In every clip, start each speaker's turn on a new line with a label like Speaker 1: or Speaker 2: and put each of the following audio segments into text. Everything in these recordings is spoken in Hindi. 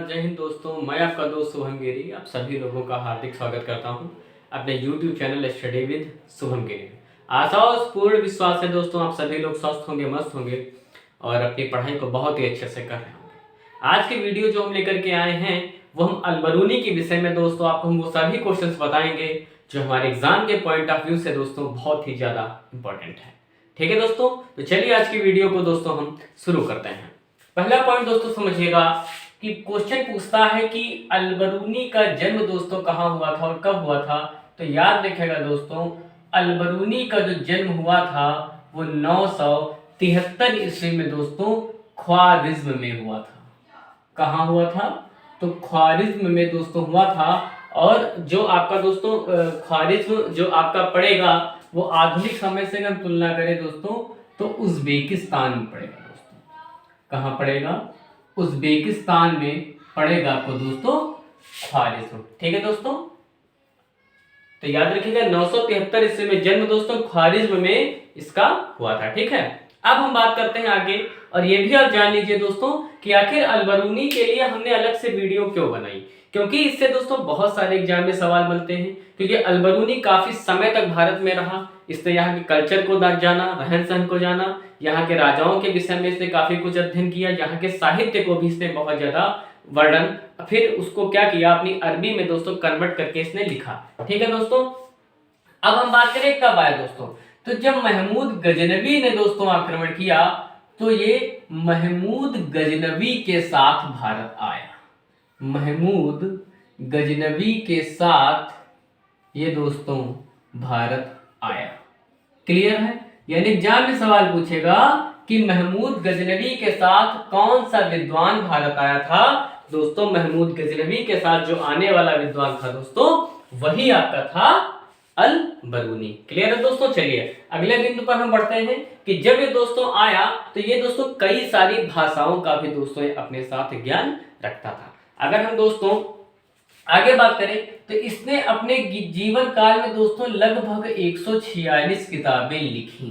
Speaker 1: जय हिंद दोस्तों, मैं आपका दोस्त शुभम गिरी आप सभी लोगों का हार्दिक स्वागत करता हूं अपने YouTube channel study with Shubham Giri में। आशा और पूर्ण विश्वास है दोस्तों आप सभी लोग स्वस्थ होंगे, मस्त होंगे और अपनी पढ़ाई को बहुत ही अच्छे से कर रहे होंगे। आज की वीडियो जो हम लेकर के आए हैं वो हम अलबरूनी के विषय में दोस्तों आपको हम वो सभी क्वेश्चन बताएंगे जो हमारे एग्जाम के पॉइंट ऑफ व्यू से दोस्तों बहुत ही ज़्यादा इंपॉर्टेंट है। ठीक है दोस्तों, तो चलिए आज की वीडियो को दोस्तों हम शुरू करते हैं। पहला पॉइंट दोस्तों समझिएगा कि क्वेश्चन पूछता है कि अलबरूनी का जन्म दोस्तों कहाँ हुआ था और कब हुआ था। तो याद रखिएगा दोस्तों, अलबरूनी का जो जन्म हुआ था वो 973 ईस्वी में दोस्तों ख्वारिज्म में हुआ था। कहाँ हुआ था? तो ख्वारिज्म में दोस्तों हुआ था। और जो आपका दोस्तों ख्वारिज्म जो आपका पड़ेगा वो आधुनिक समय से अगर तुलना करें दोस्तों तो उज्बेकिस्तान में पड़ेगा। कहाँ पड़ेगा? उज्बेकिस्तान में पड़ेगा आपको दोस्तों ख्वारिज्म। ठीक है दोस्तों, तो याद रखिएगा 973 ईस्वी में जन्म दोस्तों ख्वारिज्म में इसका हुआ था। ठीक है, अब हम बात करते हैं आगे। और ये भी आप जान लीजिए दोस्तों कि आखिर अलबरूनी के लिए हमने अलग से वीडियो क्यों बनाई, क्योंकि इससे दोस्तों बहुत सारे एग्जाम में सवाल बनते हैं। क्योंकि अलबरूनी काफी समय तक भारत में रहा, इसने यहाँ के कल्चर को जाना, रहन सहन को जाना, यहाँ के राजाओं के विषय में इसने काफी कुछ अध्ययन किया, यहाँ के साहित्य को भी इसने बहुत ज्यादा वर्णन, फिर उसको क्या किया अपनी अरबी में दोस्तों कन्वर्ट करके इसने लिखा। ठीक है दोस्तों, अब हम बात करें कब आया दोस्तों। तो जब महमूद गजनवी ने दोस्तों आक्रमण किया तो ये महमूद गजनवी के साथ भारत आया। महमूद गजनवी के साथ ये दोस्तों भारत आया। क्लियर है? यानी एग्जाम में सवाल पूछेगा कि महमूद गजनवी के साथ कौन सा विद्वान भारत आया था। दोस्तों महमूद गजनवी के साथ जो आने वाला विद्वान था दोस्तों वही आपका था अलबरूनी। क्लियर है दोस्तों? चलिए अगले बिंदु पर हम बढ़ते हैं कि जब ये दोस्तों आया तो ये दोस्तों कई सारी भाषाओं का भी दोस्तों अपने साथ ज्ञान रखता था। अगर हम दोस्तों आगे बात करें तो इसने अपने जीवन काल में दोस्तों लगभग 146 किताबें लिखी।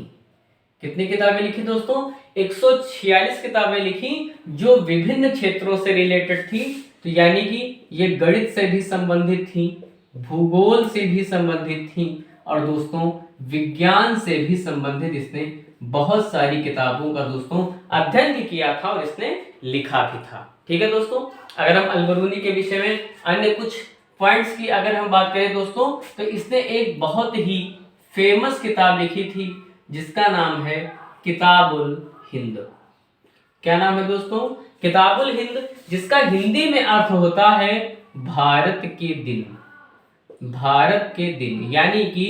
Speaker 1: कितनी किताबें लिखी दोस्तों? 146 किताबें लिखी जो विभिन्न क्षेत्रों से रिलेटेड थी। तो यानी कि ये गणित से भी संबंधित थी, भूगोल से भी संबंधित थी और दोस्तों विज्ञान से भी संबंधित इसने बहुत सारी किताबों का दोस्तों अध्ययन भी किया था और इसने लिखा भी था। ठीक है दोस्तों, अगर हम अलबरूनी के विषय में अन्य कुछ पॉइंट्स की अगर हम बात करें दोस्तों तो इसने एक बहुत ही फेमस किताब लिखी थी जिसका नाम है किताबुल हिंद। क्या नाम है दोस्तों? किताबुल हिंद, जिसका हिंदी में अर्थ होता है भारत के दिन। भारत के दिन यानी कि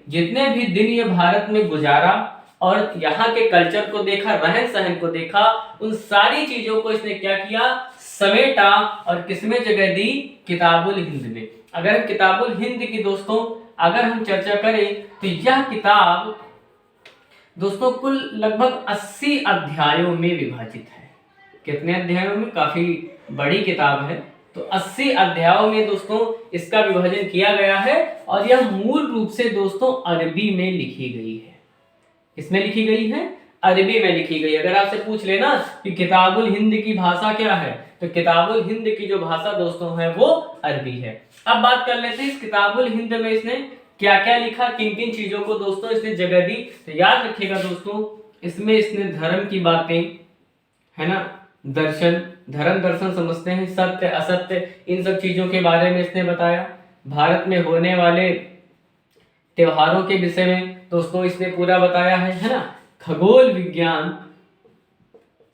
Speaker 1: जितने भी दिन ये भारत में गुजारा और यहाँ के कल्चर को देखा, रहन सहन को देखा, उन सारी चीजों को इसने क्या किया? समेटा और किसमें जगह दी? किताबुल हिंद में। अगर हम किताबुल हिंद की दोस्तों अगर हम चर्चा करें तो यह किताब दोस्तों कुल लगभग 80 अध्यायों में विभाजित है। कितने अध्यायों में? काफी बड़ी किताब है। तो 80 अध्यायों में दोस्तों इसका विभाजन किया गया है और यह मूल रूप से दोस्तों अरबी में लिखी गई है। किसमें लिखी गई है? अरबी में लिखी गई। अगर आपसे पूछ लेना कि किताबुल हिंद की भाषा क्या है तो किताबुल हिंद की जो भाषा दोस्तों है वो अरबी है। अब बात कर लेते हैं इस किताबुल हिंद में इसने क्या क्या लिखा, किन किन चीजों को दोस्तों इसने जगह दी। तो याद रखिएगा दोस्तों इसमें इसने धर्म की बातें, है ना, दर्शन, धर्म दर्शन समझते हैं, सत्य असत्य, इन सब चीजों के बारे में इसने बताया। भारत में होने वाले त्योहारों के विषय में दोस्तों इसने पूरा बताया है ना। खगोल विज्ञान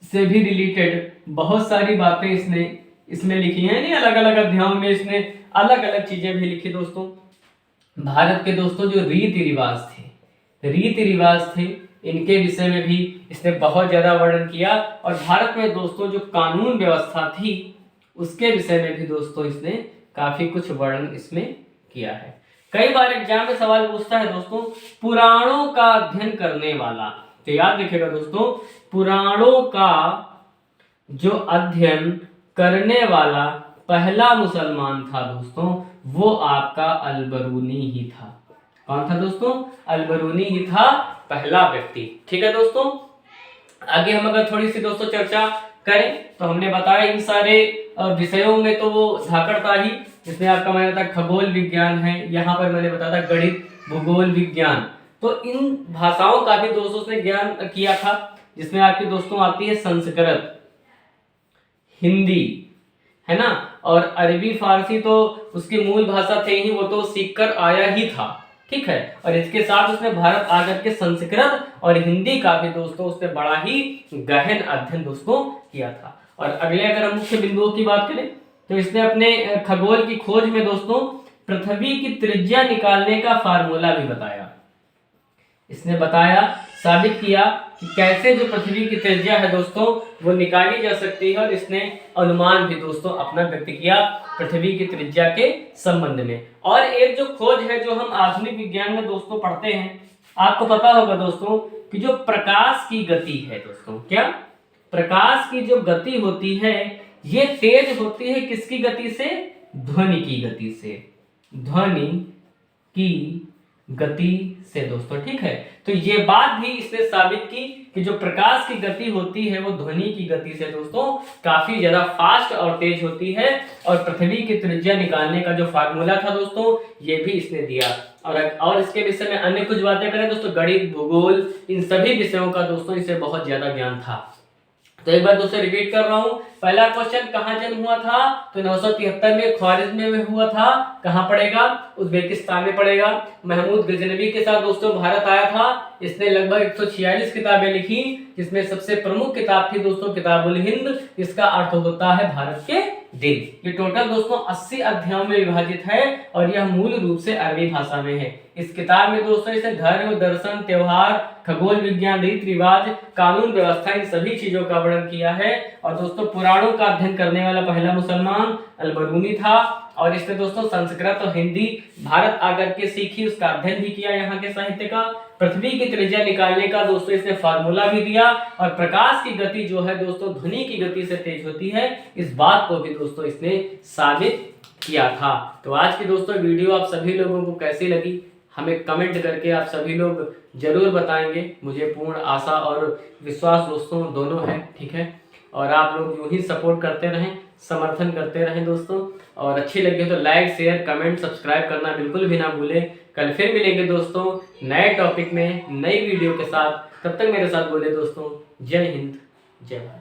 Speaker 1: से भी रिलेटेड बहुत सारी बातें इसने इसमें लिखी हैं। नहीं, अलग अलग अध्यायों में इसने अलग अलग चीजें भी लिखी दोस्तों। भारत के दोस्तों जो रीति रिवाज थे इनके विषय में भी इसने बहुत ज्यादा वर्णन किया और भारत में दोस्तों जो कानून व्यवस्था थी उसके विषय में भी दोस्तों इसने काफी कुछ वर्णन इसमें किया है। कई बार एग्जाम में सवाल पूछता है दोस्तों पुराणों का अध्ययन करने वाला। तो याद रखिएगा दोस्तों पुराणों का जो अध्ययन करने वाला पहला मुसलमान था दोस्तों वो आपका अलबरूनी ही था। कौन था दोस्तों? अलबरूनी ही था, पहला व्यक्ति। ठीक है दोस्तों, आगे हम अगर थोड़ी सी दोस्तों चर्चा करें तो हमने बताया इन सारे विषयों में तो वो झाकड़ था ही, जिसमें आपका मैंने बताया खगोल विज्ञान है, यहाँ पर मैंने बताया था गणित, भूगोल विज्ञान। तो इन भाषाओं का भी दोस्तों उसने ज्ञान किया था, जिसमें आपकी दोस्तों आती है संस्कृत, हिंदी, है ना, और अरबी फारसी तो उसकी मूल भाषा थे ही, वो तो सीख कर आया ही था, ठीक है। और इसके साथ उसने भारत आकर के संस्कृत और हिंदी का भी दोस्तों उसने बड़ा ही गहन अध्ययन दोस्तों किया था। और अगले अगर हम मुख्य बिंदुओं की बात करें तो इसने अपने खगोल की खोज में दोस्तों पृथ्वी की त्रिज्या निकालने का फार्मूला भी बताया। इसने बताया, साबित किया कि कैसे जो पृथ्वी की त्रिज्या है दोस्तों वो निकाली जा सकती है, और इसने अनुमान भी दोस्तों अपना व्यक्त किया पृथ्वी की त्रिज्या के संबंध में। और एक जो खोज है जो हम आधुनिक विज्ञान में दोस्तों पढ़ते हैं, आपको पता होगा दोस्तों कि जो प्रकाश की गति है दोस्तों, क्या प्रकाश की जो गति होती है ये तेज होती है किसकी गति से? ध्वनि की गति से, ध्वनि की गति से दोस्तों, ठीक है। तो ये बात भी इसने साबित की कि जो प्रकाश की गति होती है वो ध्वनि की गति से दोस्तों काफी ज्यादा फास्ट और तेज होती है। और पृथ्वी की त्रिज्या निकालने का जो फार्मूला था दोस्तों ये भी इसने दिया। और इसके विषय में अन्य कुछ बातें करें दोस्तों, गणित, भूगोल, इन सभी विषयों का दोस्तों इसे बहुत ज्यादा ज्ञान था। तो एक बार दोस्तों रिपीट कर रहा हूं, पहला क्वेश्चन कहां जन्म हुआ था? तो 973 में ख्वारिज़्म में हुआ था। कहां पड़ेगा? उज्बेकिस्तान में पड़ेगा। महमूद गजनवी के साथ दोस्तों भारत आया था। इसने लगभग 146 किताबें लिखी, जिसमें सबसे प्रमुख किताब थी दोस्तों किताबुल हिंद, इसका अर्थ होता है भारत के दिल। ये टोटल दोस्तों 80 अध्यायों में विभाजित है और यह मूल रूप से अरबी भाषा में है। इस किताब में दोस्तों इसे धर्म, दर्शन, त्योहार, खगोल विज्ञान, रीति रिवाज, कानून व्यवस्था, इन सभी चीजों का वर्णन किया है। और दोस्तों पुराणों का अध्ययन करने वाला पहला मुसलमान अल-बरूनी था। और इसने दोस्तों संस्कृत और हिंदी भारत आकर के सीखी, उसका अध्ययन भी किया यहाँ के साहित्य का। पृथ्वी की त्रिज्या निकालने का दोस्तों इसने फार्मूला भी दिया। और प्रकाश की गति जो है दोस्तों ध्वनि की गति से तेज होती है, इस बात को भी दोस्तों इसने साबित किया था। तो आज की दोस्तों वीडियो आप सभी लोगों को कैसी लगी हमें कमेंट करके आप सभी लोग जरूर बताएंगे। मुझे पूर्ण आशा और विश्वास दोस्तों दोनों है, ठीक है। और आप लोग यूं ही सपोर्ट करते रहें, समर्थन करते रहें दोस्तों। और अच्छी लगी हो तो लाइक, शेयर, कमेंट, सब्सक्राइब करना बिल्कुल भी ना भूलें। कल फिर मिलेंगे दोस्तों नए टॉपिक में, नई वीडियो के साथ। तब तक मेरे साथ बोले दोस्तों जय हिंद, जय भारत।